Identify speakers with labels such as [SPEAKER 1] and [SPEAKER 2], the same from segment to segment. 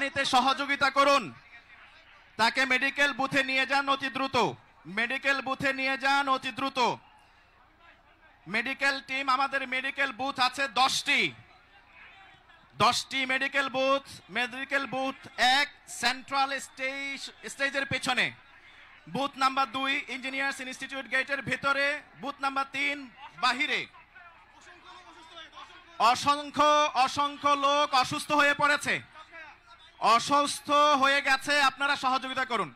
[SPEAKER 1] নিতে সহযোগিতা করুন। তাকে মেডিকেল বুথে নিয়ে যান অতি দ্রুত, মেডিকেল বুথে নিয়ে যান অতি দ্রুত। মেডিকেল টিম, আমাদের মেডিকেল বুথ আছে 10টি medical booth. Medical booth 1 central স্টেজের পেছনে, বুথ নাম্বার 2 ইঞ্জিনিয়ার্স ইনস্টিটিউট গেটের ভিতরে, বুথ নাম্বার 3 বাহিরে। অসংখ্য লোক অসুস্থ হয়ে পড়েছে, অসুস্থ হয়ে গেছে। আপনারা সহযোগিতা করুন।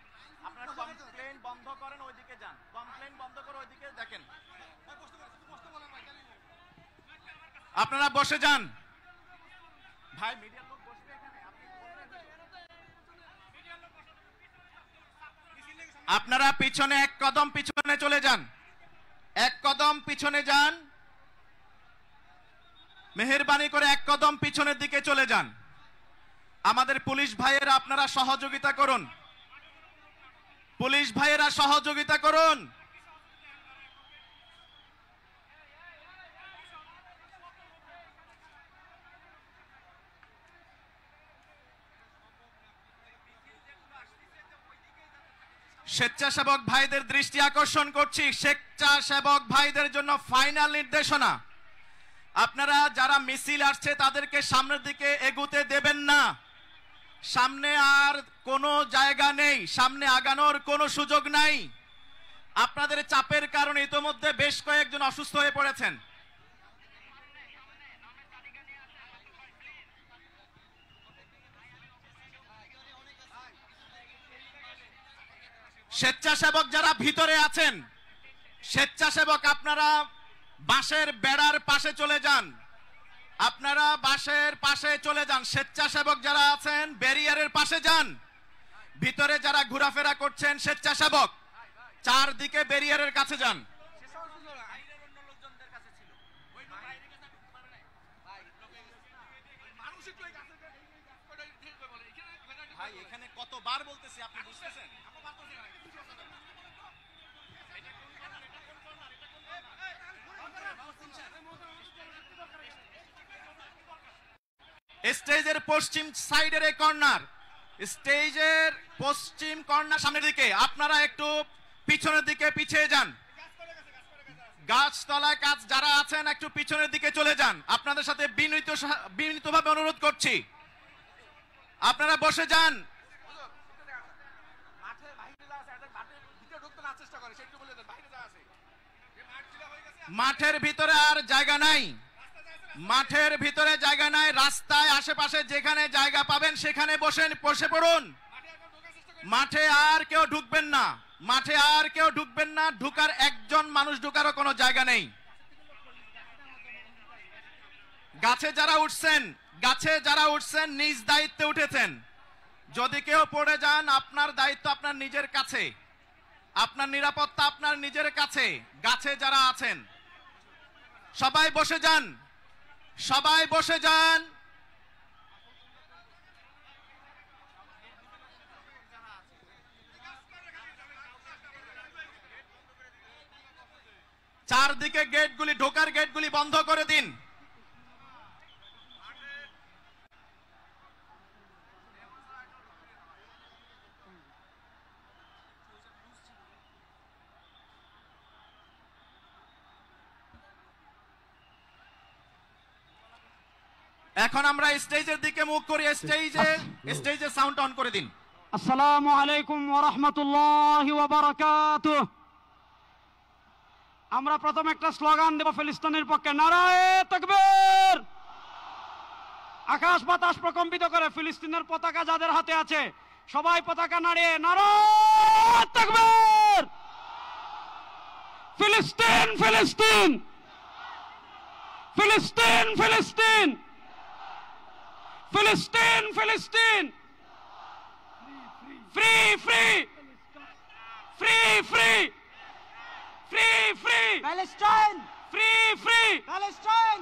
[SPEAKER 1] আপনারা কমপ্লেইন বন্ধ করেন, ওইদিকে যান। কমপ্লেইন বন্ধ করে ওইদিকে দেখেন। আপনারা বসে যান। ভাই মিডিয়ার লোক বসবে এখানে, আপনারা পিছনে 1 কদম পিছনে চলে যান, 1 কদম পিছনে যান। মেহেরবানি করে 1 কদম পিছনের দিকে চলে যান। আমাদের পুলিশ ভাইয়েরা আপনারা সহযোগিতা করুন, পুলিশ ভাইয়েরা সহযোগিতা করুন। স্বেচ্ছাসেবক ভাইদের দৃষ্টি আকর্ষণ করছি, স্বেচ্ছাসেবক ভাইদের জন্য ফাইনাল নির্দেশনা। আপনারা যারা মিছিল আসছে তাদেরকে সামনের দিকে এগুতে দেবেন না। সামনে আর কোনো জায়গা নেই, সামনে আগানোর কোনো সুযোগ নাই। আপনাদের চাপের কারণে ইতোমধ্যে বেশ কয়েকজন অসুস্থ হয়ে পড়েছেন। স্বেচ্ছাসেবক যারা ভিতরে আছেন, স্বেচ্ছাসেবক আপনারা বাঁশের বেড়ার পাশে চলে যান, আপনারা বাঁশের পাশে চলে যান। স্বেচ্ছাসেবক যারা আছেন ব্যারিয়ারের পাশে যান। ভিতরে যারা ঘোরাফেরা করছেন স্বেচ্ছাসেবক, চারদিকে ব্যারিয়ারের কাছে যান। ভাই এখানে কতবার বলতেছি, আপনি বুঝতেছেন? স্টেজের পশ্চিম সাইডের এই কর্নার, স্টেজের পশ্চিম কর্নার সামনের দিকে, আপনারা একটু পিছনের দিকে পিছিয়ে যান। গাছতলায় কাজ যারা আছেন একটু পিছনের দিকে চলে যান। আপনাদের সাথে বিনীতভাবে অনুরোধ করছি, আপনারা বসে যান। মাঠের ভিতরে আর জায়গা নাই, মাঠের ভিতরে জায়গা নাই। রাস্তায় আশেপাশে যেখানে জায়গা পাবেন সেখানে বসে পড়ুন। মাঠে আর কেউ ঢুকবেন না, মাঠে আর কেউ ঢুকবেন না। ঢুকার একজন মানুষ ঢুকারও কোনো জায়গা নেই। গাছে যারা উঠছেন নিজ দায়িত্বে উঠেছেন। যদি কেউ পড়ে যান আপনার দায়িত্ব আপনার নিজের কাছে, আপনার নিরাপত্তা আপনার নিজের কাছে। গাছে যারা আছেন সবাই বসে যান, সবাই বসে যান। চারদিকে গেটগুলি, ঢোকার গেটগুলি বন্ধ করে দিন। এখন আমরা স্টেজের দিকে মুখ করি। স্টেজে সাউন্ড অন করে দিন।
[SPEAKER 2] আসসালামু আলাইকুম ওয়া রাহমাতুল্লাহি ওয়া বারাকাতুহু। আমরা প্রথম একটা স্লোগান দেব ফিলিস্তিনের পক্ষে, নারায়ে তাকবীর। আকাশ বাতাস প্রকম্পিত করে ফিলিস্তিনের পতাকা যাদের হাতে আছে সবাই পতাকা নাড়িয়ে নারায়ে তাকবীর। ফিলিস্তিন ফিলিস্তিন ফিলিস্তিন ফিলিস্তিন ফিলিস্তিন ফিলিস্তিন। Free free free free free free Palestine, free free Palestine.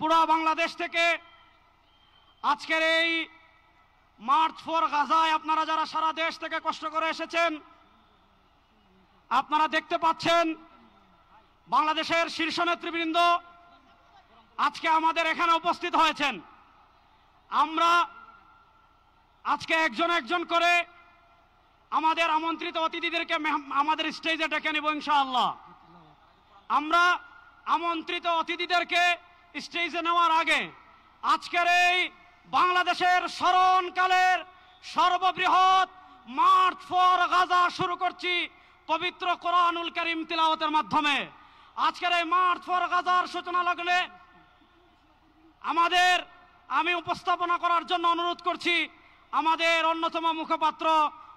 [SPEAKER 2] পুরো বাংলাদেশ থেকে আজকের এই মার্চ ফর গাজায় আপনারা যারা সারা দেশ থেকে কষ্ট করে এসেছেন, আপনারা দেখতে পাচ্ছেন বাংলাদেশের শীর্ষ নেতৃবৃন্দ আজকে আমাদের এখানে উপস্থিত হয়েছেন। আমরা আজকে একজন একজন করে আমাদের আমন্ত্রিত অতিথিদেরকে আমাদের স্টেজে ডেকে নেব ইনশাআল্লাহ। আমরা আমন্ত্রিত অতিথিদেরকে স্টেজে নেওয়ার আগে আজকের এই বাংলাদেশের স্মরণকালের সর্ববৃহৎ মার্চ ফর গাজা শুরু করছি পবিত্র কোরআনুল কারীম তিলাওয়াতের মাধ্যমে। আজকের এই মার্চ ফর গাজার সূচনা লগ্নে আমি উপস্থাপনা করার জন্য অনুরোধ করছি আমাদের অন্যতম মুখপাত্র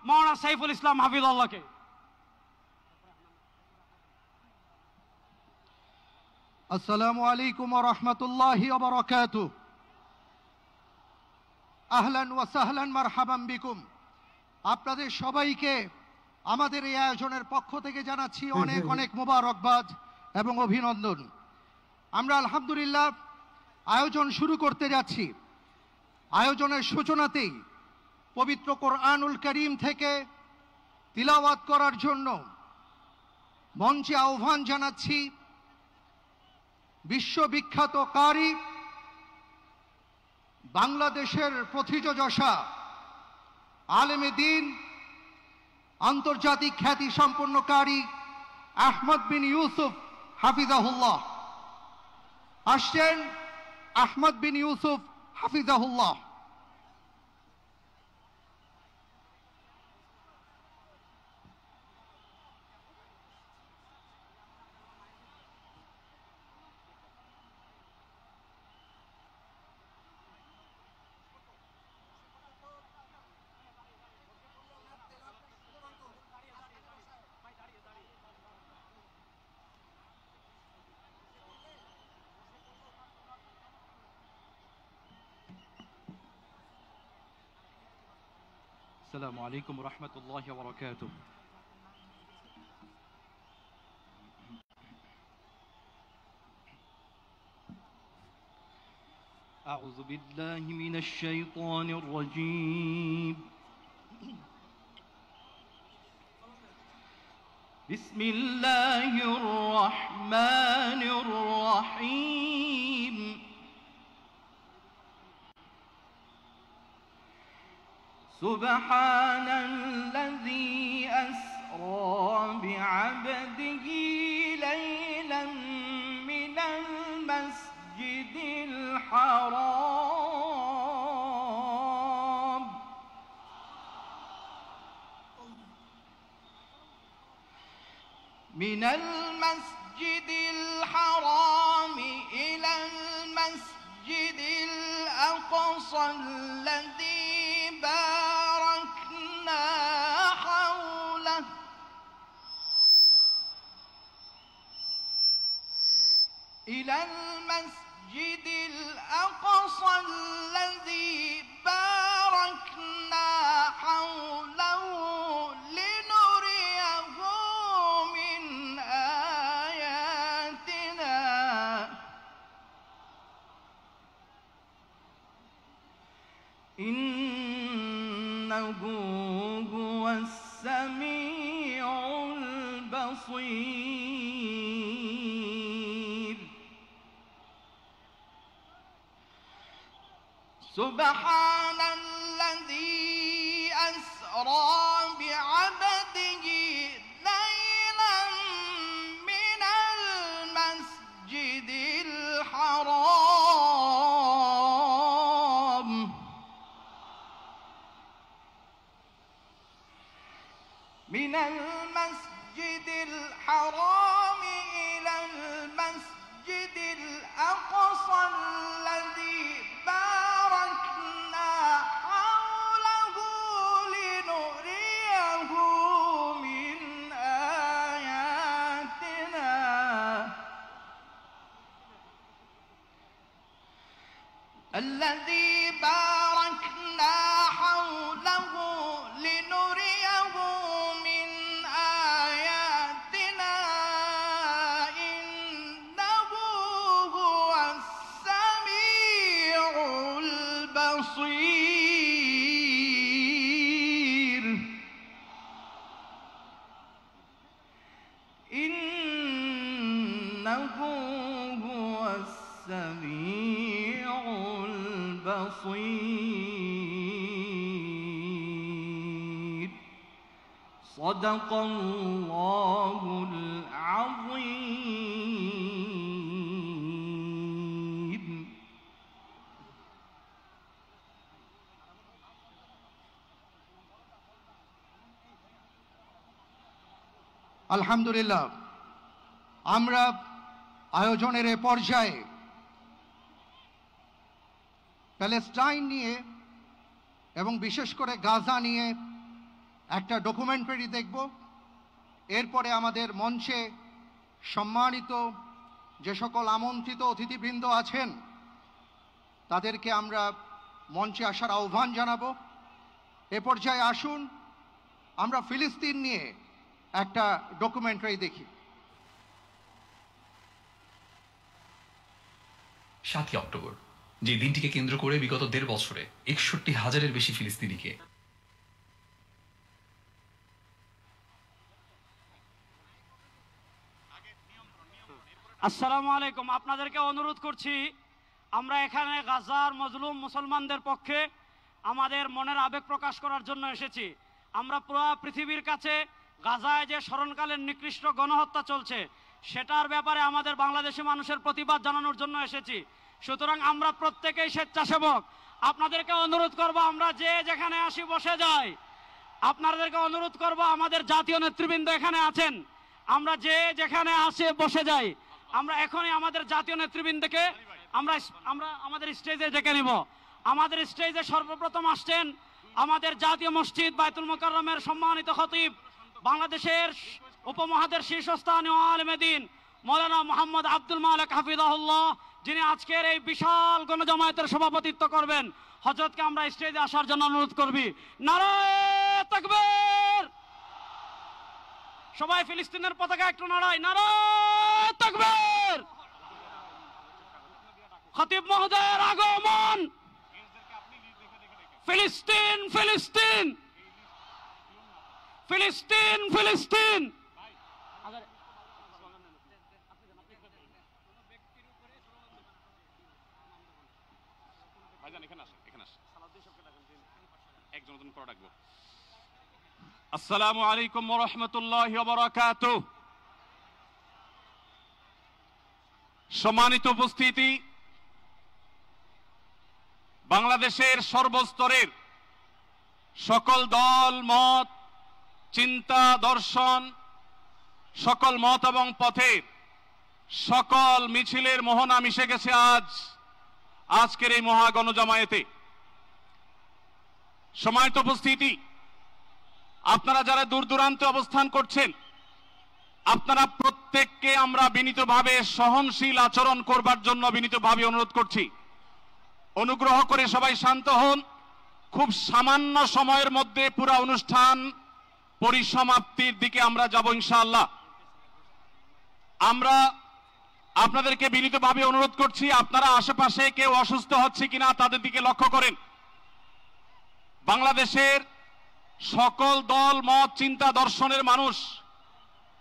[SPEAKER 2] মাওলানা সাইফুল ইসলাম হাফিজুল্লাহকে।
[SPEAKER 3] আসসালামু আলাইকুম ওয়া রাহমাতুল্লাহি ওয়া বারাকাতুহু। আহলান ওয়া সাহলান মারহাবান বিকুম। আপনাদের সবাইকে আমাদের এই আয়োজনের পক্ষ থেকে জানাচ্ছি অনেক অনেক মোবারকবাদ এবং অভিনন্দন। আমরা আলহামদুলিল্লাহ আয়োজন শুরু করতে যাচ্ছি। আয়োজনের সূচনাতেই পবিত্র কোরআনুল কারীম থেকে তিলাওয়াত করার জন্য মঞ্চে আহ্বান জানাচ্ছি বিশ্ববিখ্যাত কারি, বাংলাদেশের প্রথিতযশা আলেমে দ্বীন, আন্তর্জাতিক খ্যাতি সম্পন্ন কারি আহমদ বিন ইউসুফ হাফিজাহুল্লাহ। আসছেন আহমদ বিন ইউসুফ হাফিজাহুল্লাহ।
[SPEAKER 4] السلام عليكم ورحمة الله وبركاته. أعوذ بالله من الشيطان الرجيم. بسم الله الرحمن الرحيم. سبحان الذي أسرى بعبده ليلا من المسجد الحرام إلى المسجد الأقصى الذي باركنا حوله إلى المسجد الأقصى الذي باركنا حوله لنريه من آياتنا إنه هو السميع البصير. سبحان الذي أسرى بعبده ليلا من المسجد الحرام إلى المسجد الأقصى الذي باركنا حوله لنريه من آياتنا الذي باركنا حوله لنريه من آياتنا إنه هو السميع البصير. إنه هو السميع البصير.
[SPEAKER 5] صدق الله العظيم.
[SPEAKER 3] আলহামদুলিল্লাহ, আমরা আয়োজনের এ পর্যায়ে প্যালেস্টাইন নিয়ে এবং বিশেষ করে গাজা নিয়ে একটা ডকুমেন্টারি দেখব। এরপরে আমাদের মঞ্চে সম্মানিত যে সকল আমন্ত্রিত অতিথিবৃন্দ আছেন তাদেরকে আমরা মঞ্চে আসার আহ্বান জানাবো। এ পর্যায়ে আসুন আমরা ফিলিস্তিন নিয়ে একটা ডকুমেন্টারি দেখি।
[SPEAKER 6] 7ই অক্টোবর, যে দিনটিকে কেন্দ্র করে বিগত 1.5 বছরে 61,000-এর বেশি ফিলিস্তিনিকে
[SPEAKER 2] আসসালামু আলাইকুম। আপনাদেরকে অনুরোধ করছি, আমরা এখানে গাজার মজলুম মুসলমানদের পক্ষে আমাদের মনের আবেগ প্রকাশ করার জন্য এসেছি। আমরা পুরো পৃথিবীর কাছে গাজায় যে স্মরণকালীন নিকৃষ্ট গণহত্যা চলছে সেটার ব্যাপারে আমাদের বাংলাদেশি মানুষের প্রতিবাদ জানানোর জন্য এসেছি। সুতরাং আমরা প্রত্যেকেই স্বেচ্ছাসেবক। আপনাদেরকে অনুরোধ করব, আমরা যে যেখানে আসি বসে যাই। আপনাদেরকে অনুরোধ করব, আমাদের জাতীয় নেতৃবৃন্দ এখানে আছেন, আমরা যে যেখানে আসে বসে যাই। আমরা এখনই আমাদের জাতীয় নেতৃবৃন্দকে আমরা আমাদের স্টেজে ডেকে নিব। আমাদের স্টেজে সর্বপ্রথম আসছেন আমাদের জাতীয় মসজিদ বাইতুল মুকাররমের সম্মানিত খতিব, বাংলাদেশের উপমহাদেশের শীর্ষস্থানীয় আলেম দ্বীন মৌলানা মোহাম্মদ আব্দুল মালেক হাফিজাহুল্লাহ, যিনি আজকের এই বিশাল গণজামায়াতের সভাপতিত্ব করবেন। হযরতকে আমরা স্টেজে আসার জন্য অনুরোধ করবি। নারায়ে তাকবীর! সবাই ফিলিস্তিনের পতাকা একটু নাড়াই। নারায়ে তাকবীর! খতিব মহোদয়ের আগমন। ফিলিস্তিন ফিলিস্তিন ফিলিস্তিন ফিলিস্তিন। আসসালামু আলাইকুম ওয়া রাহমাতুল্লাহি ওয়া বারাকাতুহু। সম্মানিত উপস্থিতি, বাংলাদেশের সর্বস্তরের সকল দল মত, চিন্তা দর্শন, সকল মত এবং পথের সকল মিছিলের মোহনা মিশে গেছে আজকের এই মহা গণজামায়াতে। সম্মানিত উপস্থিতি, আপনারা যারা দূর দূরান্তে অবস্থান করছেন, আপনারা প্রত্যেককে আমরা বিনীতভাবে সহনশীল আচরণ করবার জন্য বিনীতভাবে অনুরোধ করছি। অনুগ্রহ করে সবাই শান্ত হন। খুব সামান্য সময়ের মধ্যে পুরো অনুষ্ঠান পরিসমাপ্তির দিকে আমরা যাব ইনশাআল্লাহ। আমরা আপনাদেরকে বিনীতভাবে অনুরোধ করছি, আপনারা আশেপাশে কেউ অসুস্থ হচ্ছে কিনা তাদের দিকে লক্ষ্য করেন। বাংলাদেশের সকল দল মত চিন্তা দর্শনের মানুষ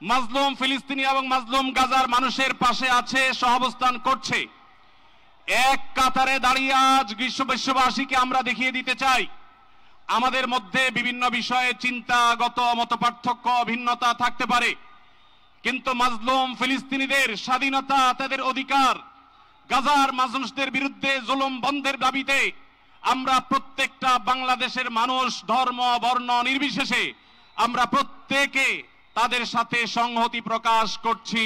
[SPEAKER 2] মাজলুম ফিলিস্তিনি এবং মাজলুম গাজার মানুষের পাশে আছে, সহাবস্থান করছে। এক কাতারে দাঁড়িয়ে আজ বিশ্ববাসীকে আমরা দেখিয়ে দিতে চাই, আমাদের মধ্যে বিভিন্ন বিষয়ে চিন্তাগত মতপার্থক্য ভিন্নতা থাকতে পারে, কিন্তু মাজলুম ফিলিস্তিনিদের স্বাধীনতা, তাদের অধিকার, গাজার মানুষদের বিরুদ্ধে জুলুম বন্ধের দাবিতে আমরা প্রত্যেকটা বাংলাদেশের মানুষ ধর্ম বর্ণ নির্বিশেষে আমরা প্রত্যেকে তাদের সাথে সংহতি প্রকাশ করছি।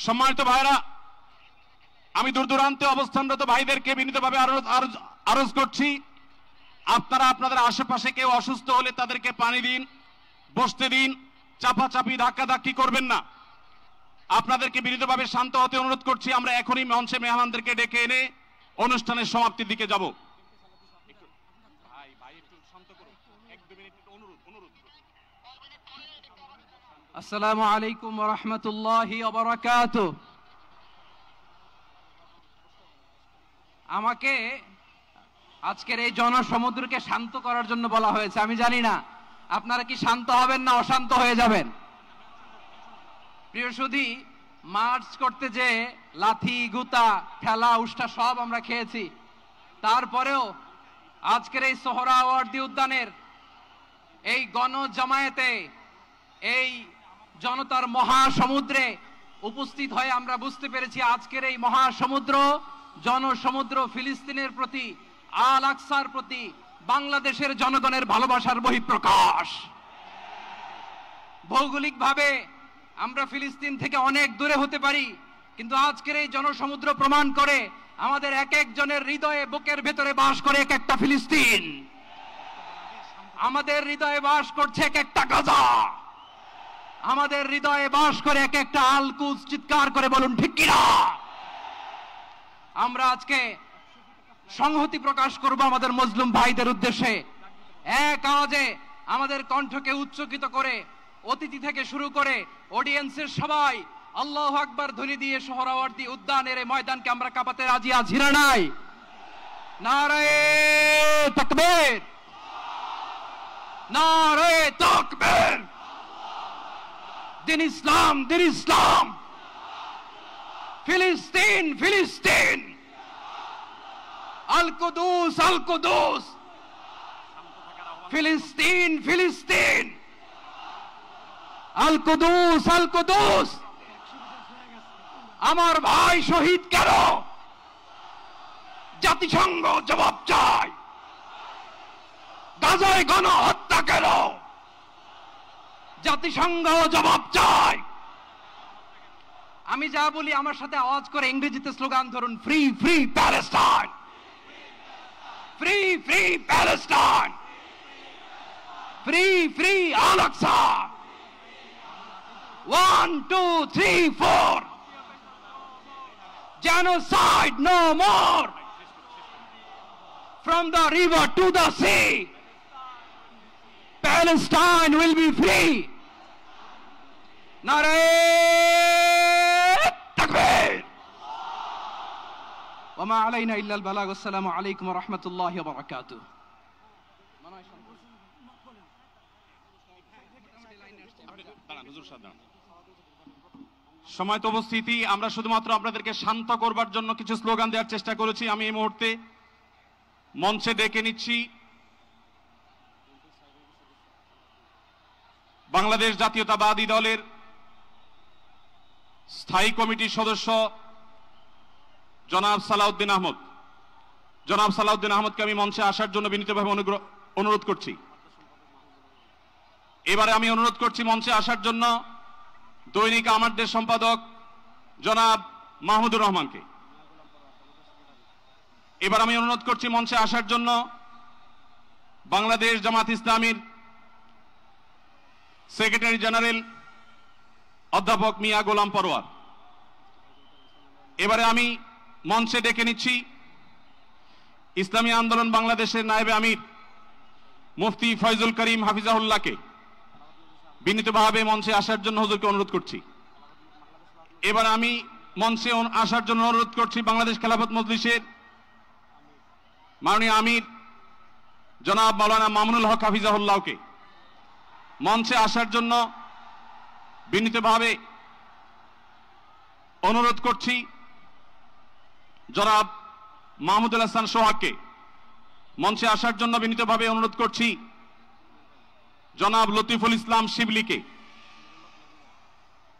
[SPEAKER 2] সম্মানিত ভাইরা, আমি দূর দূরান্তে অবস্থানরত ভাইদেরকে বিনীতভাবে আরজ করছি, আপনারা আপনাদের আশেপাশে কেউ অসুস্থ হলে তাদেরকে পানি দিন, বসতে দিন, চাপাচাপি ধাক্কাধাক্কি করবেন না। আপনাদেরকে বিনীতভাবে শান্ত হতে অনুরোধ করছি। আমরা এখনই মঞ্চে মেহমানদেরকে ডেকে এনে অনুষ্ঠানের সমাপ্তির দিকে যাব।
[SPEAKER 4] আসসালামু আলাইকুম ওয়া রাহমাতুল্লাহি ওয়া বারাকাতুহু। আমাকে আজকের এই জনসমুদ্রকে শান্ত করার জন্য বলা হয়েছে। আমি জানি না আপনারা কি শান্ত হবেন না অশান্ত হয়ে যাবেন। প্রিয় সুধী, মার্চ করতে যে লাথি গুতা ঠেলা উষ্টা সব আমরা খেয়েছি, তারপরেও আজকের এই সোহরাওয়ার্দী উদ্যানের এই গণজামায়াতে এই জনতার মহাসমুদ্রে উপস্থিত হয়ে আমরা বুঝতে পেরেছি আজকের এই মহাসমুদ্র জনসমুদ্র ফিলিস্তিনের প্রতি আল আকসার প্রতি বাংলাদেশের জনগণের ভালোবাসার বহিঃপ্রকাশ। ভৌগোলিকভাবে আমরা ফিলিস্তিন থেকে অনেক দূরে হতে পারি, কিন্তু আজকের এই জনসমুদ্র প্রমাণ করে আমাদের এক একজনের হৃদয়ে বুকের ভেতরে বাস করে এক একটা ফিলিস্তিন, আমাদের হৃদয়ে বাস করছে এক একটা গাজা, আমাদের হৃদয়ে বাস করে এক একটা আল কুদস। চিৎকার করে বলুন ঠিক কিনা? আমরা আজকে সংহতি প্রকাশ করব আমাদের মুসলিম ভাইদের উদ্দেশ্যে। এক আওয়াজে আমাদের কণ্ঠকে উচ্চকিত করে অতিথি থেকে শুরু করে অডিয়েন্সের সবাই আল্লাহু আকবার ধ্বনি দিয়ে সোহরাওয়ার্দী উদ্যানের এই ময়দানকে আমরা কাঁপাতে রাজি আছি না নাই? নারায়ে তাকবীর, নারায়ে তাকবীর। দিন ইসলাম, দিন ইসলাম। ফিলিস্তিন, ফিলিস্তিন। আল কুদুস, আল কুদুস। ফিলিস্তিন, ফিলিস্তিন। আল কুদুস, আল কুদুস। আমার ভাই শহীদ কেন? জাতিসংঘ জবাব চায়। গাজায় গণহত্যা কেন? জাতিসংঘ জবাব চায়। আমি যা বলি আমার সাথে আওয়াজ করে ইংরেজিতে স্লোগান ধরুন, free free Palestine, free free Palestine, free free Al Aqsa. 1 2 3 4 genocide no more, from the river to the sea, Palestine will be free. Nare takbir. Wa ma alayna illa al-balagh. Assalamu alaykum wa rahmatullahi wa barakatuh.
[SPEAKER 2] সময়ত উপস্থিতি, আমরা শুধুমাত্র আপনাদেরকে শান্ত করবার জন্য কিছু slogan দেওয়ার চেষ্টা করেছি। আমি এই মুহূর্তে মঞ্চে ডেকে নিচ্ছি বাংলাদেশ জাতীয়তাবাদী দলের স্থায়ী কমিটির সদস্য জনাব সালাউদ্দিন আহমদ। জনাব সালাউদ্দিন আহমদকে আমি মঞ্চে আসার জন্য বিনীতভাবে অনুরোধ করছি। এবারে আমি অনুরোধ করছি মঞ্চে আসার জন্য দৈনিক আমাদের সম্পাদক জনাব মাহমুদুর রহমানকে। এবার আমি অনুরোধ করছি মঞ্চে আসার জন্য বাংলাদেশ জামাত ইসলামীর সেক্রেটারি জেনারেল অধ্যাপক মিয়া গোলাম পরোয়ার। এবারে আমি মঞ্চে ডেকে নিচ্ছি ইসলামী আন্দোলন বাংলাদেশের নায়েবে আমির মুফতি ফয়জুল করিম হাফিজাহুল্লাহকে বিনীতভাবে মঞ্চে আসার জন্য হুজুরকে অনুরোধ করছি। এবার আমি মঞ্চে আসার জন্য অনুরোধ করছি বাংলাদেশ খেলাফত মজলিসের মাননীয় আমির জনাব মাওলানা মামুনুল হক হাফিজাহুল্লাহকে মঞ্চে আসার জন্য বিনীতভাবে অনুরোধ করছি। জনাব মাহমুদুল হাসান সোহাগকে মঞ্চে আসার জন্য বিনীতভাবে অনুরোধ করছি। জনাব লতিফুল ইসলাম শিবলিকে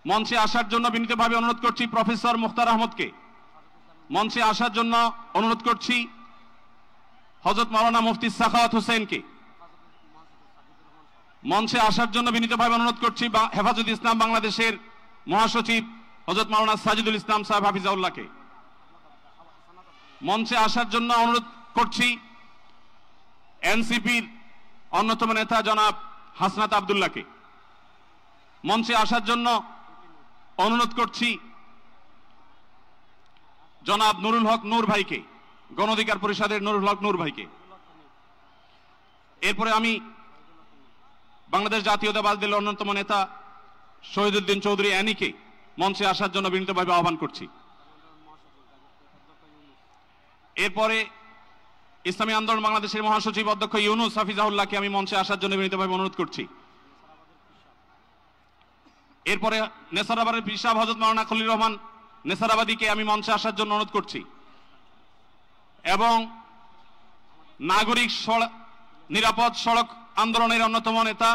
[SPEAKER 2] মঞ্চে আসার জন্য বিনীতভাবে অনুরোধ করছি। প্রফেসর মুখতার আহমদকে মঞ্চে আসার জন্য অনুরোধ করছি। হযরত মাওলানা মুফতি সাখাওয়াত হোসেনকে মঞ্চে আসার জন্য বিনীতভাবে অনুরোধ করছি। হেফাজত ইসলাম বাংলাদেশের মহাসচিব হযরত মাওলানা সাজিদুল ইসলাম সাহেব হাফিজাউল্লাহকে মঞ্চে আসার জন্য অনুরোধ করছি। এনসিপির অন্যতম নেতা জনাব হাসনাত আব্দুল্লাহকে মঞ্চে আসার জন্য অনুরোধ করছি। জনাব নুরুল হক নূর ভাইকে, গণ অধিকার পরিষদের নুরুল হক নূর ভাইকে। এরপরে আমি বাংলাদেশ জাতীয়তাবাদী দলের অন্যতম নেতা শহীদুদ্দিন চৌধুরী অ্যানিকে মঞ্চে আসার জন্য বিনীতভাবে আহ্বান করছি। এরপরে ইসলামী আন্দোলন বাংলাদেশের মহাসচিব অধ্যক্ষ ইউনুস হাফিজাহুল্লাহকে আমি মঞ্চে আসার জন্য বিনীতভাবে অনুরোধ করছি। এরপরে নেসারাবাদের পীর সাহেব হযরত মাওলানা খলিল রহমান নেসারাবাদীকে আমি মঞ্চে আসার জন্য অনুরোধ করছি এবং নাগরিক নিরাপদ সড়ক আন্দোলনের অন্যতম নেতা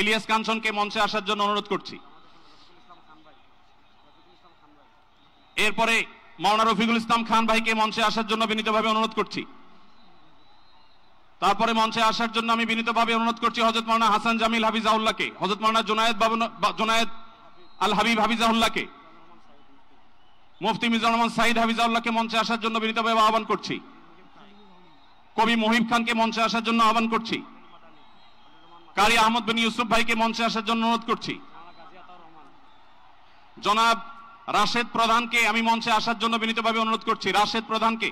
[SPEAKER 2] ইলিয়াস কাঞ্চনকে মঞ্চে আসার জন্য অনুরোধ করছি। এরপরে মাওলানা রফিকুল ইসলাম খান ভাইকে মঞ্চে আসার জন্য বিনীতভাবে অনুরোধ করছি। তারপরে মঞ্চে আসার জন্য আমি বিনীতভাবে অনুরোধ করছি হযরত মাওলানা হাসান জামিল হাফিজাউল্লাহকে, হযরত মাওলানা জুনায়েদ আল হাবিব হাফিজাউল্লাহকে, মুফতি মিজানুর রহমান সাঈদ হাফিজাউল্লাহকে মঞ্চে আসার জন্য বিনীতভাবে আহ্বান করছি। কবি মহিব খানকে মঞ্চে আসার জন্য আহ্বান করছি। কারি আহমদ বিন ইউসুফ ভাইকে মঞ্চে আসার জন্য অনুরোধ করছি। জনাব রাশেদ প্রধানকে আমি মঞ্চে আসার জন্য বিনীতভাবে অনুরোধ করছি। রাশেদ প্রধানকে,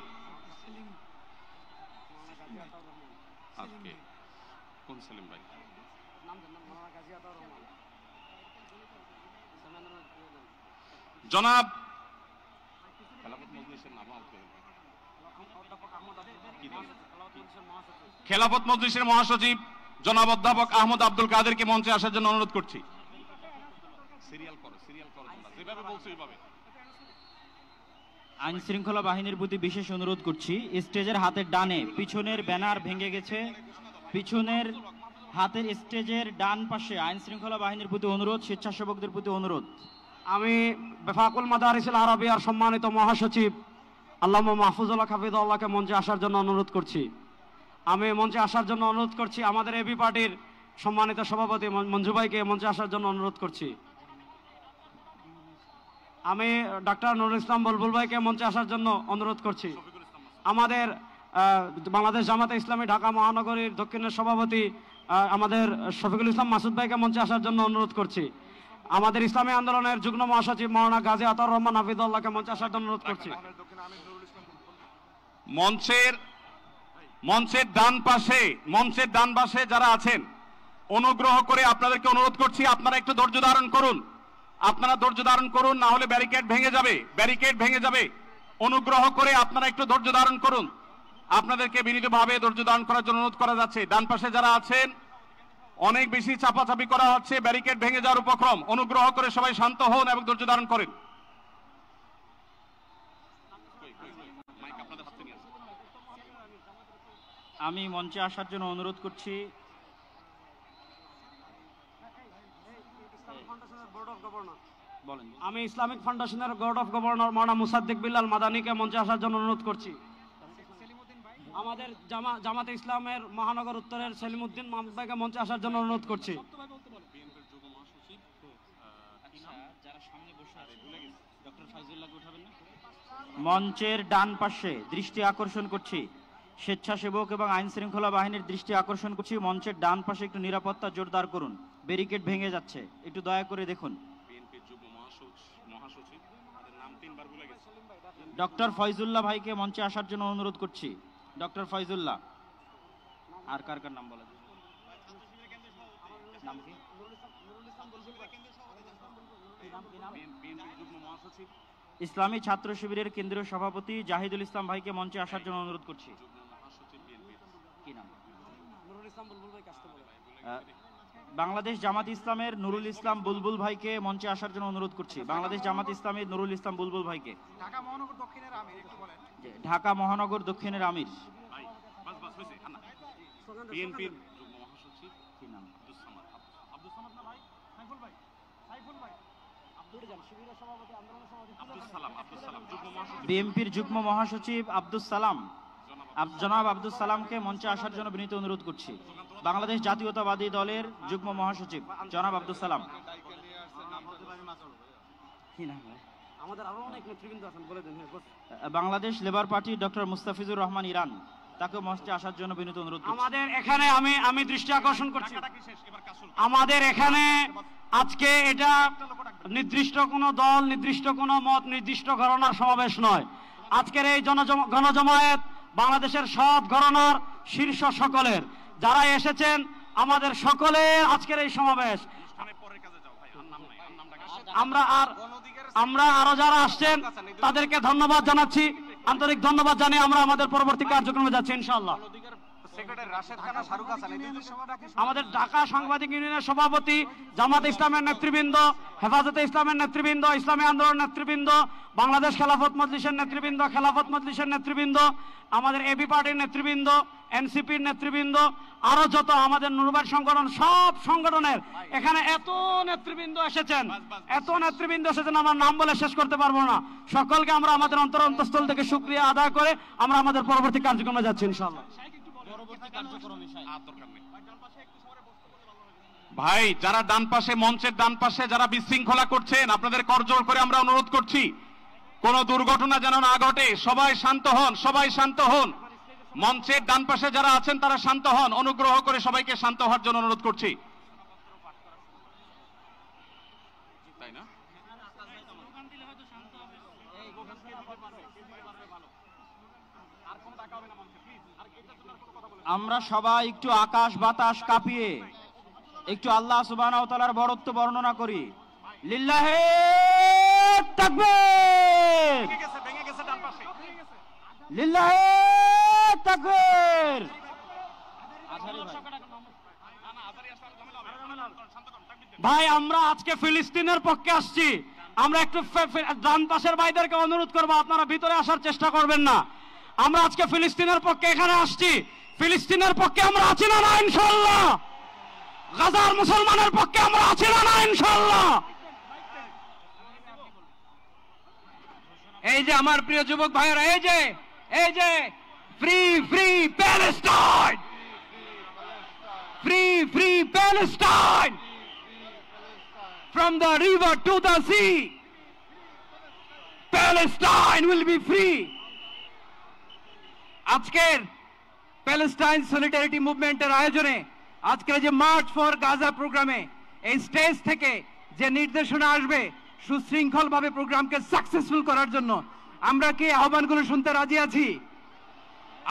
[SPEAKER 2] জনাব খেলাফত মজলিসের মহাসচিব জনাব অধ্যাপক আহমদ আব্দুল কাদেরকে মঞ্চে আসার জন্য অনুরোধ করছি।
[SPEAKER 7] আইন শৃঙ্খলা বাহিনীর প্রতি বিশেষ অনুরোধ করছি, স্টেজের হাতের ডানে পিছনের ব্যানার ভেঙে গেছে, পিছনের হাতের স্টেজের ডান পাশে আইন শৃঙ্খলা বাহিনীর প্রতি অনুরোধ, স্বেচ্ছাসেবকদের প্রতি অনুরোধ।
[SPEAKER 2] আমি বেফাকুল মাদারিসুল আরাবিয়ার সম্মানিত মহাসচিব আল্লামা মাহফুজুল্লাহ হাফিজাহুল্লাহকে মঞ্চে আসার জন্য অনুরোধ করছি। আমি মঞ্চে আসার জন্য অনুরোধ করছি আমাদের এবি পার্টির সম্মানিত সভাপতি মঞ্জু ভাইকে মঞ্চে আসার জন্য অনুরোধ করছি। আমি ডক্টর নুরুল ইসলাম বুলবুল ভাইকে মঞ্চে আসার জন্য অনুরোধ করছি। আমাদের বাংলাদেশ জামাতে ইসলামী ঢাকা মহানগরীর দক্ষিণের সভাপতি আমাদের শফিকুল ইসলাম মাসুদ ভাইকে মঞ্চে আসার জন্য অনুরোধ করছি। আমাদের ইসলামী আন্দোলনের যুগ্ম মহাসচিব মাওলানা গাজী আতাউর রহমান হাফিজাহুল্লাহকে মঞ্চে আসার জন্য অনুরোধ করছি। মঞ্চের ডান পাশে যারা আছেন অনুগ্রহ করে আপনাদেরকে অনুরোধ করছি আপনারা একটু ধৈর্য ধারণ করুন। না হলে ব্যারিকেড ভেঙে যাবে। অনুগ্রহ করে আপনারা একটু ধৈর্য ধারণ করুন। আপনাদেরকে বিনীতভাবে ধৈর্য ধারণ করার জন্য অনুরোধ করা যাচ্ছে। ডান পাশে যারা আছেন অনেক বেশি চাপাচাপি করা হচ্ছে, ব্যারিকেড ভেঙে যাওয়ার উপক্রম। অনুগ্রহ করে সবাই শান্ত হন এবং ধৈর্য ধারণ করেন।
[SPEAKER 7] আমি মঞ্চে আসার জন্য অনুরোধ করছি
[SPEAKER 2] আমি ইসলামিক ফাউন্ডেশনের বোর্ড অফ গভর্নর মাওলানা মুসাদ্দিক বিল্লাল মাদানীকে মঞ্চে আসার জন্য অনুরোধ করছি। আমাদের জামাতে ইসলামের মহানগর উত্তরের সেলিমউদ্দিন মাহমুদ ভাইকে মঞ্চে আসার জন্য অনুরোধ করছি।
[SPEAKER 7] মঞ্চের ডান পাশে দৃষ্টি আকর্ষণ করছি, স্বেচ্ছাসেবক এবং আইন শৃঙ্খলা বাহিনীর দৃষ্টি আকর্ষণ করছি। মঞ্চের ডান পাশে একটু নিরাপত্তা জোরদার করুন, ব্যারিকেড ভেঙে যাচ্ছে, একটু দয়া করে দেখুন। ডক্টর ফয়জুল্লাহ ভাইকে মঞ্চে আসার জন্য অনুরোধ করছি। ডক্টর ফয়জুল্লাহ, আর কার নাম বলা যায়? নাম কি? ইসলামী ছাত্র শিবিরের কেন্দ্রীয় সভাপতি জাহিদুল ইসলাম ভাইকে মঞ্চে আসার জন্য অনুরোধ করছি। কি নাম? বাংলাদেশ জামাত ইসলামের নুরুল ইসলাম বুলবুল ভাইকে মঞ্চে আসার জন্য অনুরোধ করছি। বাংলাদেশ জামাত ইসলামের নুরুল ইসলাম বুলবুল ভাইকে। ঢাকা মহানগর দক্ষিণের আমির। বিএনপির যুগ্ম মহাসচিব আব্দুস সালাম, জনাব আব্দুস সালামকে মঞ্চে আসার জন্য বিনীত অনুরোধ করছি। বাংলাদেশ জাতীয়তাবাদী দলের যুগ্ম মহাসচিব জনাব Abdus Salam. Bangladesh labour party doctor Mustafizur Rahman Iran, তাকে মঞ্চে আসার জন্য বিনীত অনুরোধ করছি।
[SPEAKER 2] আমাদের এখানে আমি দৃষ্টি আকর্ষণ করছি, আমাদের এখানে আজকে এটা নির্দিষ্ট কোনো দল, নির্দিষ্ট কোনো মত, নির্দিষ্ট ঘরানার সমাবেশ নয়। আজকের এই গণজমায়েত বাংলাদেশের সব ঘরানার শীর্ষ সকলের যারা এসেছেন, আমাদের সকলের আজকের এই সমাবেশ। আমরা আরো যারা আসছেন তাদেরকে ধন্যবাদ জানাচ্ছি, আন্তরিক ধন্যবাদ জানিয়ে আমরা আমাদের পরবর্তী কার্যক্রমে যাচ্ছি ইনশাআল্লাহ। আমাদের ঢাকা সাংবাদিক ইউনিয়নের সভাপতি, জামাতে ইসলামের নেতৃবৃন্দ, হেফাজতে ইসলামের নেতৃবৃন্দ, ইসলামী আন্দোলন নেতৃবৃন্দ, বাংলাদেশ খেলাফত মজলিসের নেতৃবৃন্দ, খেলাফত মজলিসের নেতৃবৃন্দ, আমাদের এবি পার্টির নেতৃবৃন্দ, এনসিপির নেতৃবৃন্দ, আরো যত আমাদের নুরবাদ সংগঠন, সব সংগঠনের এখানে এত নেতৃবৃন্দ এসেছেন, আমার নাম বলে শেষ করতে পারবো না। সকলকে আমরা আমাদের অন্তরস্থল থেকে শুকরিয়া আদায় করে আমরা আমাদের পরবর্তী কার্যক্রমে যাচ্ছি ইনশাআল্লাহ।
[SPEAKER 8] ভাই, যারা ডান পাশে, মঞ্চের ডান পাশে যারা বিশৃঙ্খলা করছেন, আপনাদের করজোড় করে আমরা অনুরোধ করছি কোনো দুর্ঘটনা যেন না ঘটে। সবাই শান্ত হন, সবাই শান্ত হন। মঞ্চের ডান পাশে যারা আছেন তারা শান্ত হন, অনুগ্রহ করে সবাইকে শান্ত হওয়ার জন্য অনুরোধ করছি। তাই না?
[SPEAKER 7] আমরা সবাই একটু আকাশ বাতাস কাঁপিয়ে একটু আল্লাহ সুবহানাহু ওয়া তাআলার বড়ত্ব বর্ণনা করি। লিল্লাহি তাকবীর, লিল্লাহি তাকবীর।
[SPEAKER 2] ভাই, আমরা আজকে ফিলিস্তিনের পক্ষে আসছি। আমরা একটু ডান পাশের ভাইদেরকে অনুরোধ করবো, আপনারা ভিতরে আসার চেষ্টা করবেন না। আমরা আজকে ফিলিস্তিনের পক্ষে এখানে আসছি। ফিলিস্তিনের পক্ষে আমরা আছি না ইনশাআল্লাহ? গাজার মুসলমানের পক্ষে আমরা আছি না ইনশাআল্লাহ?
[SPEAKER 4] এই যে আমার প্রিয় যুবক ভাইয়েরা, এই যে free free Palestine, free free Palestine, from the river to the sea, Palestine will be free. আজকের প্যালেস্টাইন সলিডারিটি মুভমেন্টের আয়োজনে আজকের যে মার্চ ফর গাজা প্রোগ্রামে এই স্টেজ থেকে যে নির্দেশনা আসবে সুশৃঙ্খলভাবে প্রোগ্রামকে সাকসেসফুল করার জন্য, আমরা কি আহ্বানগুলো শুনতে রাজি আছি?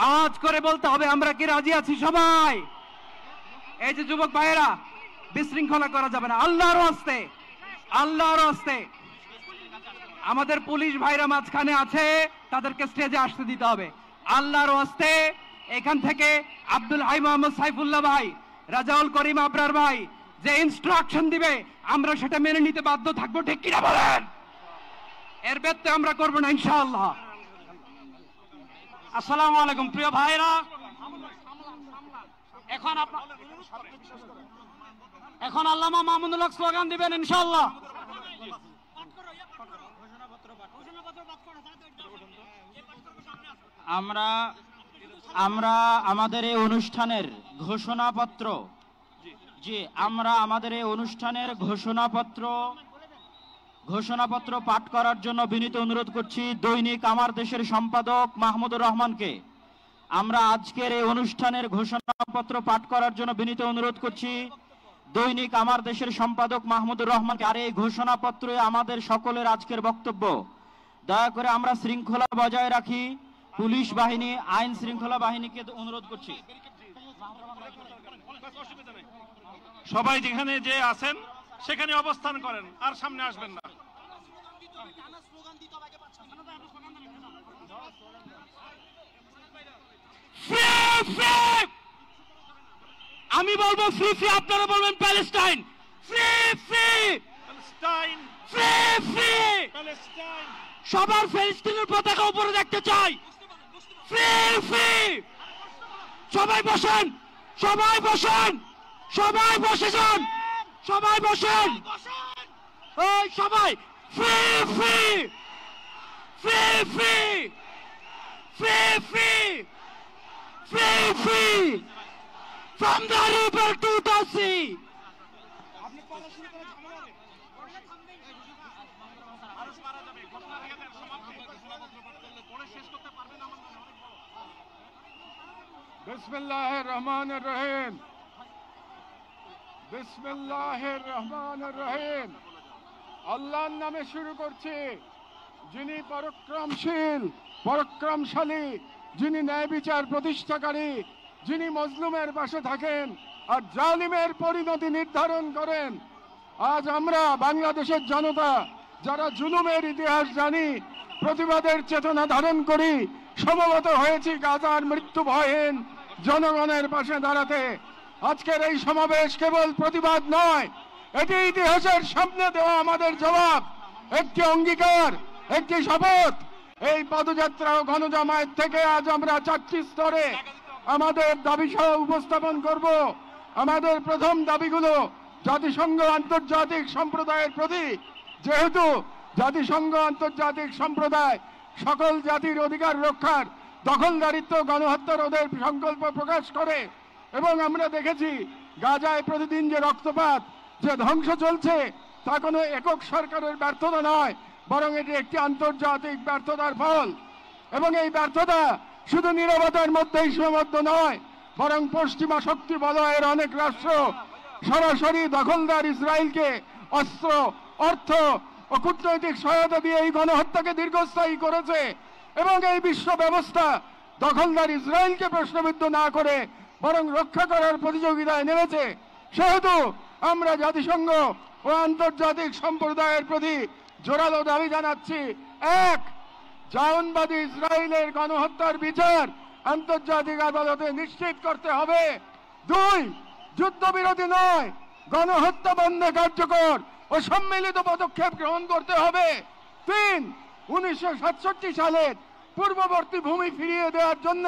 [SPEAKER 4] আওয়াজ করে বলতে হবে, আমরা কি রাজি আছি সবাই? এই যে যুবক ভাইয়েরা, বিশৃঙ্খলা করা যাবে না, আল্লাহর হস্তে, আল্লাহর হস্তে। আমাদের পুলিশ ভাইরা মাঝখানে আছে, তাদেরকে স্টেজে আসতে দিতে হবে আল্লাহর হস্তে। এখান থেকে আব্দুল হাই মোহাম্মদ সাইফুল্লাহ ভাই, রাজাউল করিম আবরার ভাই যে ইনস্ট্রাকশন দিবে আমরা সেটা মেনে নিতে বাধ্য থাকবো, ঠিক কিনা বলেন? এর ব্যত্যয় আমরা করবো না ইনশাআল্লাহ।
[SPEAKER 2] আসসালামু আলাইকুম প্রিয় ভাইরা, এখন আল্লামা মামুনুল হক স্লোগান দিবেন ইনশাআল্লাহ।
[SPEAKER 7] আমরা আমাদের এই অনুষ্ঠানের ঘোষণাপত্র, আমরা আমাদের এই অনুষ্ঠানের ঘোষণাপত্র পাঠ করার জন্য বিনীত অনুরোধ করছি দৈনিক আমার দেশের সম্পাদক মাহমুদুর রহমানকে। আমরা আজকের এই অনুষ্ঠানের ঘোষণাপত্র পাঠ করার জন্য বিনীত অনুরোধ করছি দৈনিক আমার দেশের সম্পাদক মাহমুদুর রহমানকে। আর এই ঘোষণাপত্রে আমাদের সকলের আজকের বক্তব্য। দয়া করে আমরা শৃঙ্খলা বজায় রাখি। পুলিশ বাহিনী, আইন শৃঙ্খলা বাহিনীকে অনুরোধ করছি,
[SPEAKER 8] সবাই যেখানে যে আছেন সেখানে অবস্থান করেন, আর সামনে আসবেন না।
[SPEAKER 2] আমি বলবো ফ্রি ফ্রি, আপনারা বলবেন Palestine. Free free
[SPEAKER 8] Palestine,
[SPEAKER 2] free free,
[SPEAKER 8] Palestine.
[SPEAKER 2] সবার ফিলিস্তিনের পতাকা উপরে দেখতে চাই। ফ্রি ফ্রি, সবাই বসেন, সবাই বসেন, সবাই বসে যান, সবাই বসেন, ওই সবাই। Free free, free free, free free, free free, from the river to the sea.
[SPEAKER 9] বিসমিল্লাহির রহমানির রহিম, বিসমিল্লাহির রহমানির রহিম। আল্লাহর নামে শুরু করছি, যিনি পরাক্রমশীল, পরাক্রমশালী, যিনি ন্যায় বিচার প্রতিষ্ঠাকারী, যিনি মজলুমের পাশে থাকেন আর জালিমের পরিণতি নির্ধারণ করেন। আজ আমরা বাংলাদেশের জনতা যারা জুলুমের ইতিহাস জানি, প্রতিবাদের চেতনা ধারণ করি, সমবেত হয়েছি গাজার মৃত্যু ভয়হীন জনগণের পাশে দাঁড়াতে। আজকের এই সমাবেশ কেবল প্রতিবাদ নয়, এটি ইতিহাসের সামনে দেওয়া আমাদের জবাব, একটি অঙ্গীকার, একটি শপথ। এই পদযাত্রা ও গণজামায়াত থেকে আজ আমরা 4টি স্তরে আমাদের দাবি সহ উপস্থাপন করব। আমাদের প্রথম দাবিগুলো জাতিসংঘ আন্তর্জাতিক সম্প্রদায়ের প্রতি, যেহেতু জাতিসংঘ আন্তর্জাতিক সম্প্রদায় সকল জাতির অধিকার রক্ষার, দখলদারিত্ব, গণহত্যা রোধের সংকল্প প্রকাশ করে, এবং আমরা দেখেছি গাজায় প্রতিদিন যে রক্তপাত, যে ধ্বংস চলছে, তা কোনো একক সরকারের ব্যর্থতা নয়, বরং এটি একটি আন্তর্জাতিক ব্যর্থতার ফল। এবং এই ব্যর্থতা শুধু নীরবতার মধ্যেই সীমাবদ্ধ নয়, বরং পশ্চিমা শক্তি বলয়ের অনেক রাষ্ট্র সরাসরি দখলদার ইসরায়েলকে অস্ত্র, অর্থ ও কূটনৈতিক সহায়তা দিয়ে এই গণহত্যাকে দীর্ঘস্থায়ী করেছে। এবং এই বিশ্ব ব্যবস্থা দখলদার ইসরায়েলকে প্রশ্নবিদ্ধ না করে বরং রক্ষা করার প্রতিযোগিতায় নেমেছে। সেহেতু আমরা জাতিসংঘ ও আন্তর্জাতিক সম্প্রদায়ের প্রতি জোরালো দাবি জানাচ্ছি: এক, জায়নবাদী ইসরায়েলের গণহত্যার বিচার আন্তর্জাতিক আদালতে নিশ্চিত করতে হবে। দুই, যুদ্ধবিরতি নয়, গণহত্যা বন্ধে কার্যকর ও সম্মিলিত পদক্ষেপ গ্রহণ করতে হবে। তিন, 1967 সালের পূর্ববর্তী ভূমি ফিরিয়ে দেওয়ার জন্য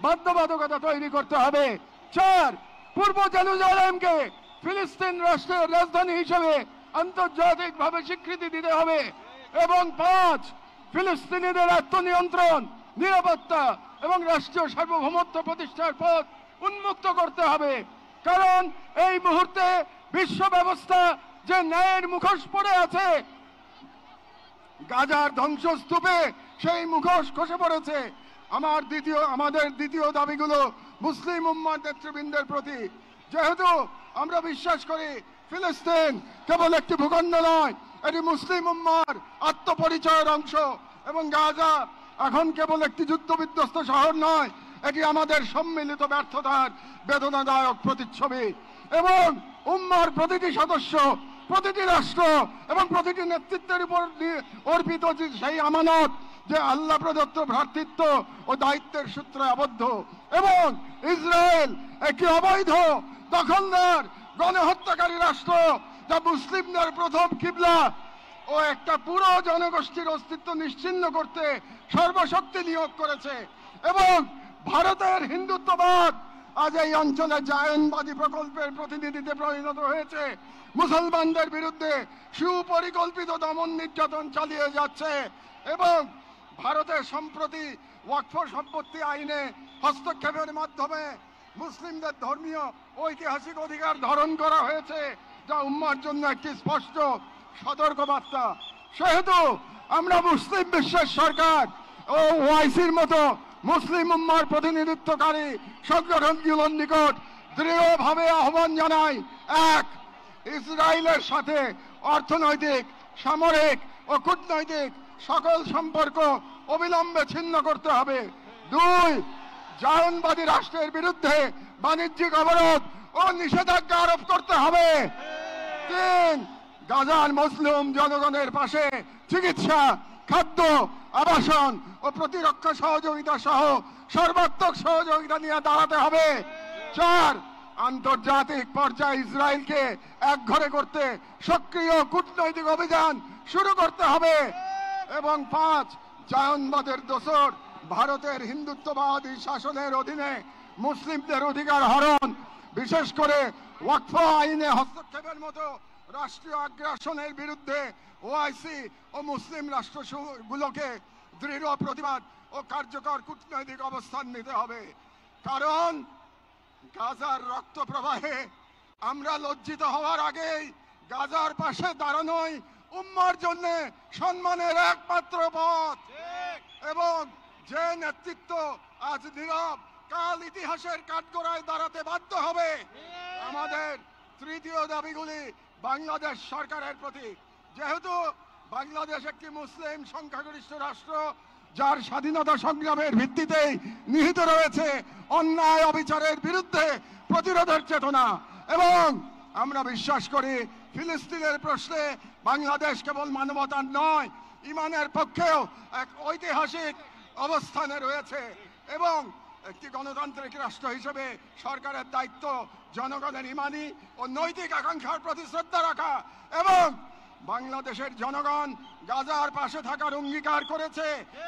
[SPEAKER 9] বাধ্যবাধকতা তৈরি করতে হবে। চার, পূর্ব জেরুজালেমকে ফিলিস্তিন রাষ্ট্রের রাজধানী হিসেবে আন্তর্জাতিকভাবে স্বীকৃতি দিতে হবে। এবং পাঁচ, ফিলিস্তিনিদের আত্মনিয়ন্ত্রণ, নিরাপত্তা এবং রাষ্ট্রীয় সার্বভৌমত্ব প্রতিষ্ঠার পথ উন্মুক্ত করতে হবে। কারণ এই মুহূর্তে বিশ্ব ব্যবস্থা যে ন্যায়ের মুখোশ পড়ে আছে, গাজার ধ্বংসস্তূপে সেই মুখোশ খসে পড়েছে। আমাদের দ্বিতীয় দাবিগুলো মুসলিম উম্মার নেতৃবৃন্দের প্রতি। যেহেতু আমরা বিশ্বাস করি ফিলিস্তিন কেবল একটি ভূখণ্ড নয়, এটি মুসলিম উম্মার আত্মপরিচয়ের অংশ, এবং গাজা এখন কেবল একটি যুদ্ধবিধ্বস্ত শহর নয়, এটি আমাদের সম্মিলিত ব্যর্থতার বেদনাদায়ক প্রতিচ্ছবি। এবং উম্মার প্রতিটি সদস্য, প্রতিটি রাষ্ট্র এবং প্রতিটি নেতৃত্বের উপর অর্পিত সেই আমানত যে আল্লাহ প্রদত্ত ভ্রাতৃত্ব ও দায়িত্বের সূত্রে আবদ্ধ। এবং ইসরায়েল একটি অবৈধ, দখলদার, গণহত্যাকারী রাষ্ট্র, যা মুসলিমদের প্রথম কিবলা ও একটা পুরো জনগোষ্ঠীর অস্তিত্ব নিশ্চিহ্ন করতে সর্বশক্তি নিয়োগ করেছে। এবং ভারতের হিন্দুত্ববাদ আজ এই অঞ্চলে জায়নবাদী প্রকল্পের প্রতিনিধিতে পরিণত হয়েছে, মুসলমানদের বিরুদ্ধে সুপরিকল্পিত দমন নির্যাতন চালিয়ে যাচ্ছে। এবং ভারতের সম্প্রতি ওয়াকফ সম্পত্তি আইনে হস্তক্ষেপের মাধ্যমে মুসলিমদের ধর্মীয় ঐতিহাসিক অধিকার ধারণ করা হয়েছে, যা উম্মার জন্য একটি স্পষ্ট সতর্কবার্তা। সেহেতু আমরা মুসলিম বিশ্বের সরকার ও ওআইসির মতো মুসলিম উম্মার প্রতিনিধিত্বকারী সংগঠনগুলোর নিকট দৃঢ়ভাবে আহ্বান জানাই: এক, ইসরায়েলের সাথে অর্থনৈতিক, সামরিক ও কূটনৈতিক সকল সম্পর্ক অবিলম্বে ছিন্ন করতে হবে। দুই, জায়নবাদী রাষ্ট্রের বিরুদ্ধে বাণিজ্যিক অবরোধ ও নিষেধাজ্ঞা আরোপ করতে হবে। তিন, গাজার মুসলিম জনগণের পাশে চিকিৎসা, খাদ্য, আবাসন ও প্রতিরক্ষা সহযোগিতা সহ সর্বাত্মক সহযোগিতা নিয়ে দাঁড়াতে হবে। চার, আন্তর্জাতিক পর্যায়ে ইসরায়েলকে একঘরে করতে সক্রিয় কূটনৈতিক অভিযান শুরু করতে হবে। এবং পাঁচ, জায়নবাদের দোসর ভারতের হিন্দুত্ববাদী শাসনের অধীনে মুসলিমদের অধিকার হরণ, বিশেষ করে ওয়াকফ আইনে হস্তক্ষেপের মতো রাষ্ট্রীয় আগ্রাসনের বিরুদ্ধে ওআইসি ও মুসলিম রাষ্ট্রগুলোকে দৃঢ় প্রতিবাদ ও কার্যকর কূটনৈতিক অবস্থান নিতে হবে। কারণ গাজার রক্ত প্রবাহে আমরা লজ্জিত হওয়ার আগেই গাজার পাশে দাঁড়ানোই উম্মার জন্য সম্মানের একমাত্র পথ। এবং যে নেতৃত্ব আজ নীরব, কাল ইতিহাসের কাঠগড়ায় দাঁড়াতে বাধ্য হবে। আমাদের তৃতীয় দাবিগুলি বাংলাদেশ সরকারের প্রতি। যেহেতু বাংলাদেশ একটি মুসলিম সংখ্যাগরিষ্ঠ রাষ্ট্র, যার স্বাধীনতা সংগ্রামের ভিত্তিতেই নিহিত রয়েছে অন্যায় অবিচারের বিরুদ্ধে প্রতিরোধের চেতনা, এবং আমরা বিশ্বাস করি ফিলিস্তিনের প্রশ্নে বাংলাদেশ কেবল মানবতার নয়, ইমানের পক্ষেও এক ঐতিহাসিক অবস্থানে রয়েছে। এবং একটি গণতান্ত্রিক রাষ্ট্র হিসেবে সরকারের দায়িত্ব জনগণের ইমানি ও নৈতিক আকাঙ্ক্ষার প্রতি শ্রদ্ধা রাখা। এবং বাংলাদেশের জনগণ গাজার পাশে থাকার অঙ্গীকার করেছে,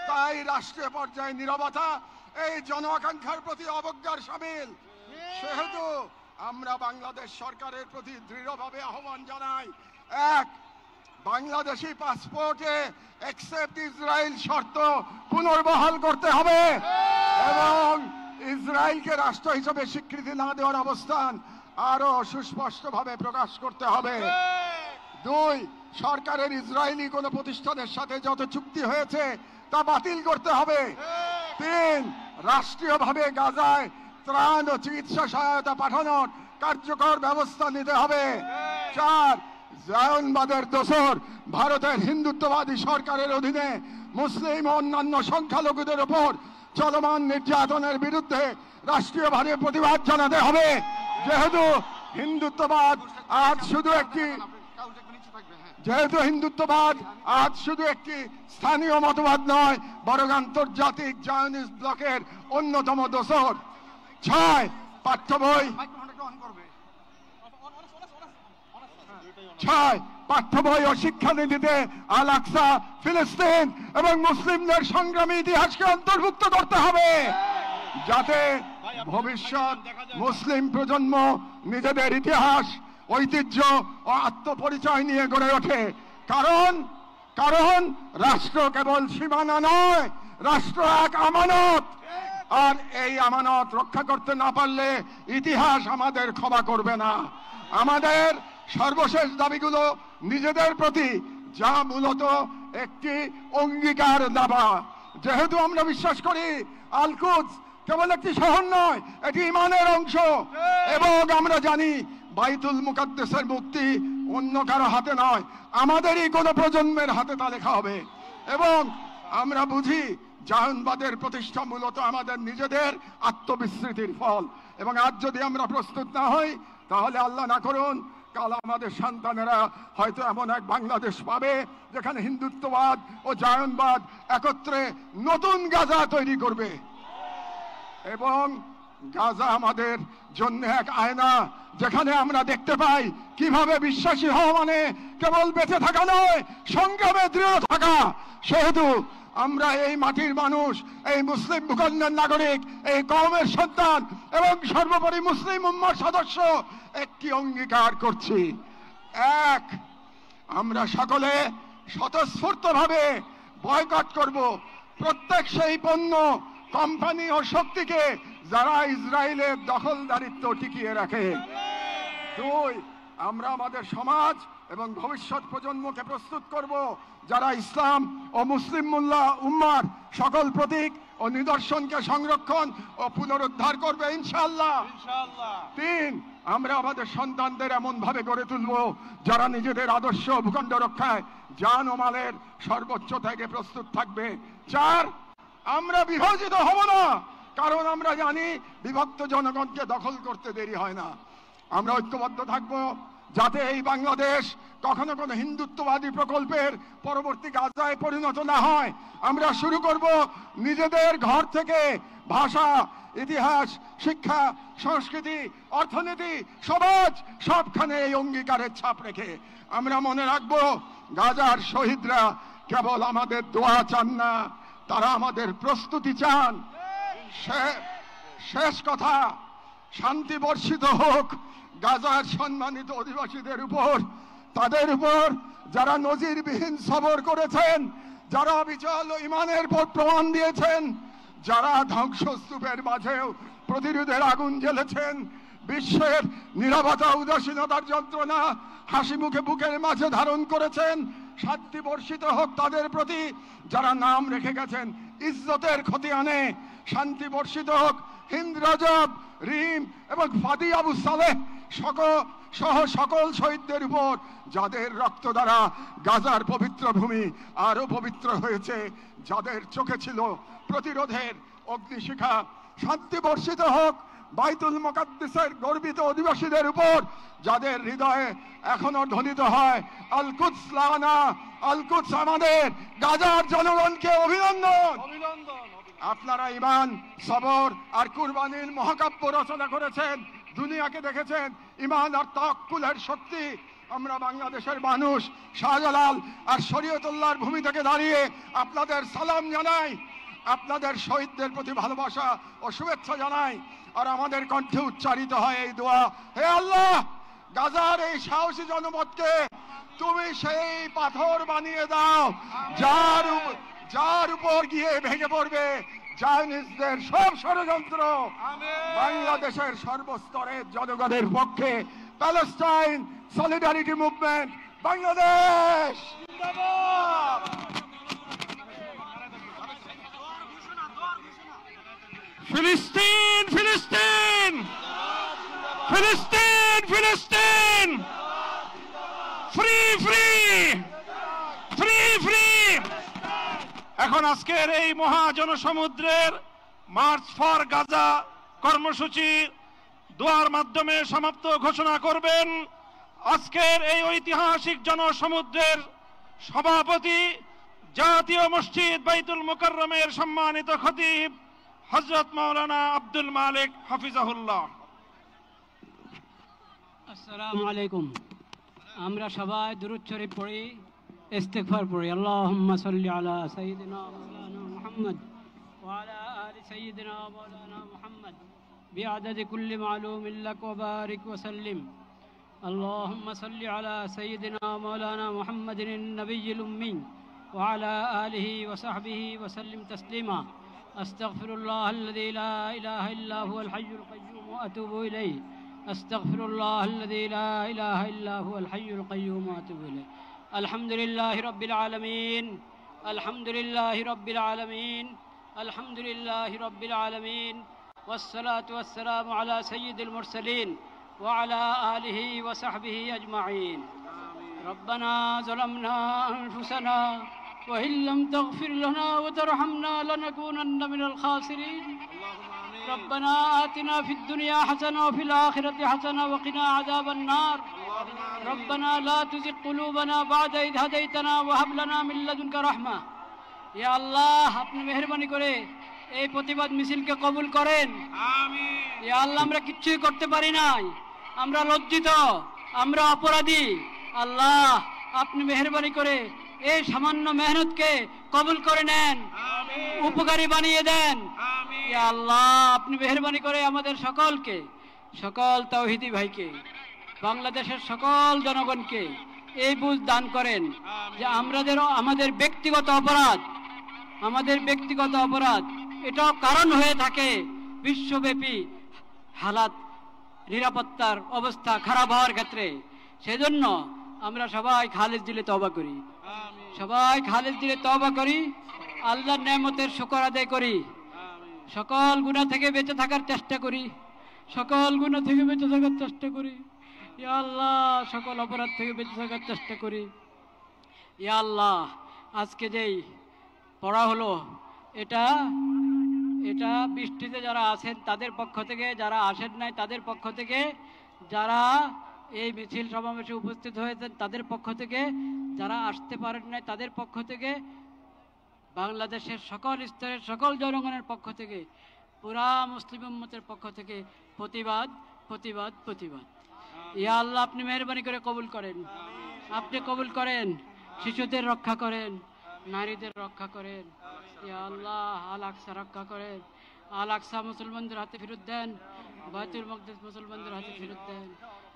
[SPEAKER 9] তাই রাষ্ট্রীয় পর্যায়ে নীরবতা এই জন আকাঙ্ক্ষার প্রতি অবজ্ঞার শামিল। সেহেতু আমরা বাংলাদেশ সরকারের প্রতি দৃঢ়ভাবে আহ্বান জানাই, এক, বাংলাদেশি পাসপোর্টে এক্সেপ্ট ইসরায়েল শর্ত পুনর্বহাল করতে হবে এবং ইসরায়েলকে রাষ্ট্র হিসেবে স্বীকৃতি না দেওয়ার অবস্থান আরো সুস্পষ্টভাবে প্রকাশ করতে হবে। দুই, সরকারের ইসরায়েলি কোনো প্রতিষ্ঠানের সাথে যত চুক্তি হয়েছে তা বাতিল করতে হবে। তিন, রাষ্ট্রীয়ভাবে গাজায় ত্রাণ ও চিকিৎসা সহায়তা পাঠানোর কার্যকর ব্যবস্থা নিতে হবে। চার, জায়নবাদের দোসর ভারতের হিন্দুত্ববাদী সরকারের অধীনে মুসলিম ও অন্যান্য সংখ্যালঘুদের উপর চলমান নির্যাতনের বিরুদ্ধে রাষ্ট্রীয়ভাবে প্রতিবাদ জানাতে হবে। যেহেতু হিন্দুত্ববাদ আজ শুধু একটি স্থানীয় মতবাদ নয়, বরং আন্তর্জাতিক জায়নিস্ট ব্লকের অন্যতম দোসর। ছয়, পাঠ্য বই ও শিক্ষানীতিতে আল আকসা, ফিলিস্তিন এবং মুসলিমদের সংগ্রামী ইতিহাসকে অন্তর্ভুক্ত করতে হবে, যাতে ভবিষ্যৎ মুসলিম প্রজন্ম নিজেদের ইতিহাস, ঐতিহ্য ও আত্মপরিচয় নিয়ে গড়ে ওঠে। কারণ রাষ্ট্র কেবল সীমানা নয়, রাষ্ট্র এক আমানত, আর এই আমানত রক্ষা করতে না পারলে ইতিহাস আমাদের ক্ষমা করবে না। আমাদের সর্বশেষ দাবিগুলো নিজেদের প্রতি, যা মূলত একটি অঙ্গীকার দাবা। যেহেতু আমরা বিশ্বাস করি আল কুদস কেবল একটি শহর নয়, এটি ঈমানের অংশ, এবং আমরা জানি বাইতুল মুকাদ্দাসের মুক্তি অন্য কারো হাতে নয়, আমাদেরই কোনো প্রজন্মের হাতে তা লেখা হবে। এবং আমরা বুঝি জায়নবাদের প্রতিষ্ঠা মূলত আমাদের নিজেদের আত্মবিস্মৃতির ফল, এবং আজ যদি আমরা প্রস্তুত না হই তাহলে আল্লাহ না করুন কাল আমাদের সন্তানেরা হয়তো এমন এক বাংলাদেশ পাবে যেখানে হিন্দুত্ববাদ ও জায়নবাদ একত্রে নতুন গাজা তৈরি করবে। এবং গাজা আমাদের জন্য এক আয়না, যেখানে আমরা দেখতে পাই কিভাবে বিশ্বাসী হওয়া মানে কেবল বেঁচে থাকা নয়, সংগ্রামে দৃঢ় থাকা। সেহেতু আমরা এই মাটির মানুষ, এই মুসলিম ভূখণ্ডের নাগরিক, এই কওমের সন্তান এবং সর্বোপরি মুসলিম উম্মার সদস্য একটি অঙ্গীকার করছি। এক, আমরা সকলে স্বতঃস্ফূর্তভাবে বয়কট করব প্রত্যেক সেই পণ্য, কোম্পানি ও শক্তিকে যারা ইসরায়েলের দখলদারিত্ব টিকিয়ে রাখে। দুই, আমরা আমাদের সমাজ এবং ভবিষ্যৎ প্রজন্মকে প্রস্তুত করব যারা ইসলাম ও মুসলিম উম্মার সকল প্রতীক ও নিদর্শনকে সংরক্ষণ ও পুনরুদ্ধার করবে ইনশাআল্লাহ। তিন, আমরা আমাদের সন্তানদের এমন ভাবে গড়ে তুলব যারা নিজেদের আদর্শ ভূখণ্ড রক্ষায় জান ও মালের সর্বোচ্চ থেকে প্রস্তুত থাকবে। চার, আমরা বিভাজিত হব না, কারণ আমরা জানি বিভক্ত জনগণকে দখল করতে দেরি হয় না। আমরা ঐক্যবদ্ধ থাকব যাতে এই বাংলাদেশ কখনো কোনো হিন্দুত্ববাদী প্রকল্পের পরবর্তী গাজায় পরিণত না হয়। আমরা শুরু করব নিজেদের ঘর থেকে, ভাষা, ইতিহাস, শিক্ষা, সংস্কৃতি, অর্থনীতি, সমাজ সবখানে এই অঙ্গীকারের ছাপ রেখে। আমরা মনে রাখব গাজার শহীদরা কেবল আমাদের দোয়া চান না, তারা আমাদের প্রস্তুতি চান। শেষ কথা, শান্তি বর্ষিত হোক গাজার সম্মানিত অধিবাসীদের উপর, তাদের উপর যারা নজিরবিহীন সবর করেছেন, যারা অবিচল ঈমানের প্রমাণ দিয়েছেন, যারা ধ্বংসস্তূপের মাঝেও প্রতিরোধের আগুন জ্বেলেছেন, বিশ্বের নীরবতা উদাসীনতার যন্ত্রণা হাসি মুখে বুকের মাঝে ধারণ করেছেন। শান্তি বর্ষিত হোক তাদের প্রতি যারা নাম রেখে গেছেন ইজ্জতের ক্ষতি আনে। শান্তি বর্ষিত হোক হিন্দ রাজব, রিম এবং ফাদি আবু সালেহ সহ সকল শহীদদের উপর যাদের রক্ত দ্বারা গাজার পবিত্র ভূমি আরো পবিত্র হয়েছে, যাদের চোখে ছিল প্রতিরোধের অগ্নিশিখা। শান্তি বর্ষিত হোক বাইতুল মুকাদ্দাসের গর্বিত অধিবাসীদের উপর যাদের হৃদয়ে এখনো ধ্বনিত হয় আল কুদস লানা, আল কুদস আমাদের। গাজার জনগণকে অভিনন্দন। আপনারা ঈমান, সবর আর কুরবানির মহাকাব্য রচনা করেছেন, দুনিয়াকে দেখেছেন ঈমান আর তাওয়াক্কুলের শক্তি। আমরা বাংলাদেশের মানুষ শাহজালাল আর শরীয়তুল্লাহর ভূমি থেকে দাঁড়িয়ে আপনাদের সালাম জানাই। আপনাদের শহীদদের প্রতি ভালোবাসা ও শুভেচ্ছা জানাই। আর আমাদের কণ্ঠে উচ্চারিত হয় এই দোয়া, হে আল্লাহ, গাজার এই সাহসী জনপদকে তুমি সেই পাথর বানিয়ে দাও যার উপর গিয়ে ভেঙে পড়বে জায়নিস্টদের সব ষড়যন্ত্র। বাংলাদেশের সর্বস্তরের জনগণের পক্ষে প্যালেস্টাইন সলিডারিটি মুভমেন্ট বাংলাদেশ।
[SPEAKER 8] ফিলিস্তিন ফিলিস্তিন ফিলিস্তিন ফিলিস্তিন, ফ্রি ফ্রি ফ্রি ফ্রি। এখন আজকের এই মহাজনসমুদ্রের মার্চ ফর গাজা কর্মসূচি দোয়ার মাধ্যমে সমাপ্ত ঘোষণা করবেন আজকের এই ঐতিহাসিক জনসমুদ্রের সভাপতি, জাতীয় মসজিদ বাইতুল মুকাররমের সম্মানিত খতিব হযরত মাওলানা আব্দুল মালিক হাফিজাহুল্লাহ।
[SPEAKER 2] আসসালামু আলাইকুম। আমরা সবাই দুরূদ শরীফ পড়ি, ইস্তিগফার পড়ি। আল্লাহুম্মা সাল্লি আলা সাইয়্যিদিনা মাওলানা মুহাম্মদ ওয়া আলা আলি সাইয়্যিদিনা মাওলানা মুহাম্মদ বিআদাদি কুল্লি মালুমিন লাক ওয়া বারিক ওয়া সাল্লিম। আল্লাহুম্মা সাল্লি আলা সাইয়্যিদিনা মাওলানা মুহাম্মাদিন নবিয়্যিল উম্মি ওয়া আলা আলিহি ওয়া সাহবিহি ওয়া সাল্লিম তাসলিমা। আস্তাগফিরুল্লাহ আল্লাযী লা ইলাহা ইল্লা হুয়াল হাইয়ুল কাইয়্যুম ওয়া আতুবু ইলাইহি। أستغفر الله الذي لا إله إلا هو الحي القيوم وأتوب إليه. الحمد لله رب العالمين، الحمد لله رب العالمين، الحمد لله رب العالمين، والصلاة والسلام على سيد المرسلين وعلى آله وصحبه أجمعين. ربنا ظلمنا أنفسنا وإن لم تغفر لنا وترحمنا لنكونن من الخاسرين. ربنا آتنا في الدنيا حسنة وفي الآخرة حسنة وقنا عذاب النار. ربنا لا تزغ قلوبنا بعد إذ هديتنا وهب لنا من لدنك رحمة. يا الله আপনি মেহেরবানি করে এই প্রতিবাদ মিছিলকে কবুল করেন। আমিন। ইয়া আল্লাহ, আমরা কিচ্ছুই করতে পারি নাই, আমরা লজ্জিত, আমরা অপরাধী। আল্লাহ আপনি মেহেরবানি করে এই সামান্য মেহনতকে কবুল করে নেন, উপকারী বানিয়ে দেন। ইয়া আল্লাহ আপনি মেহেরবানি করে আমাদের সকলকে, সকল তাওহীদি ভাইকে, বাংলাদেশের সকল জনগণকে এই বুঝ দান করেন যে আমাদের ব্যক্তিগত অপরাধ এটাও কারণ হয়ে থাকে বিশ্বব্যাপী হালাত, নিরাপত্তার অবস্থা খারাপ হওয়ার ক্ষেত্রে। সেজন্য আমরা সবাই খালেজ দিলে তওবা করি, সবাই খালেজ দিলে তওবা করি, আল্লাহর নেয়ামতের শুকর আদায় করি, সকল গুনাহ থেকে বেঁচে থাকার চেষ্টা করি, সকল গুনাহ থেকে বেঁচে থাকার চেষ্টা করি। ইয়া আল্লাহ সকল অপরাধ থেকে বেঁচে থাকার চেষ্টা করি। ইয়া আল্লাহ আজকে যেই পড়া হলো এটা বৃষ্টিতে যারা আছেন তাদের পক্ষ থেকে, যারা আসেন নাই তাদের পক্ষ থেকে, যারা এই মিছিল সমাবেশে উপস্থিত হয়েছেন তাদের পক্ষ থেকে, যারা আসতে পারেন নাই তাদের পক্ষ থেকে, বাংলাদেশের সকল স্তরের সকল জনগণের পক্ষ থেকে, পুরা মুসলিম উম্মতের পক্ষ থেকে প্রতিবাদ প্রতিবাদ প্রতিবাদ। ইয়া আল্লাহ আপনি মেহেরবানি করে কবুল করেন, আপনি কবুল করেন, শিশুদের রক্ষা করেন, নারীদের রক্ষা করেন। ইয়া আল্লাহ আল আকসা রক্ষা করেন, আল আকসা মুসলমানদের হাতে ফেরত দেন, বাইতুল মাকদিস মুসলমানদের হাতে ফেরত দেন।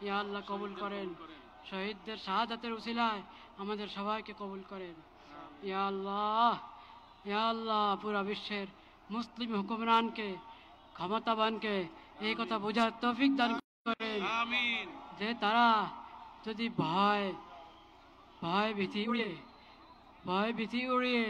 [SPEAKER 2] ইয়া আল্লাহ কবুল করেন, শহীদদের শাহাদাতের উসিলায় আমাদের সবাইকে কবুল করেন। ইয়া আল্লাহ পুরা বিশ্বের মুসলিম হুকুমরানকে, ক্ষমতাবানকে এই কথা বোঝার তৌফিক দান করেন যে তারা যদি ভয় ভীতি উড়িয়ে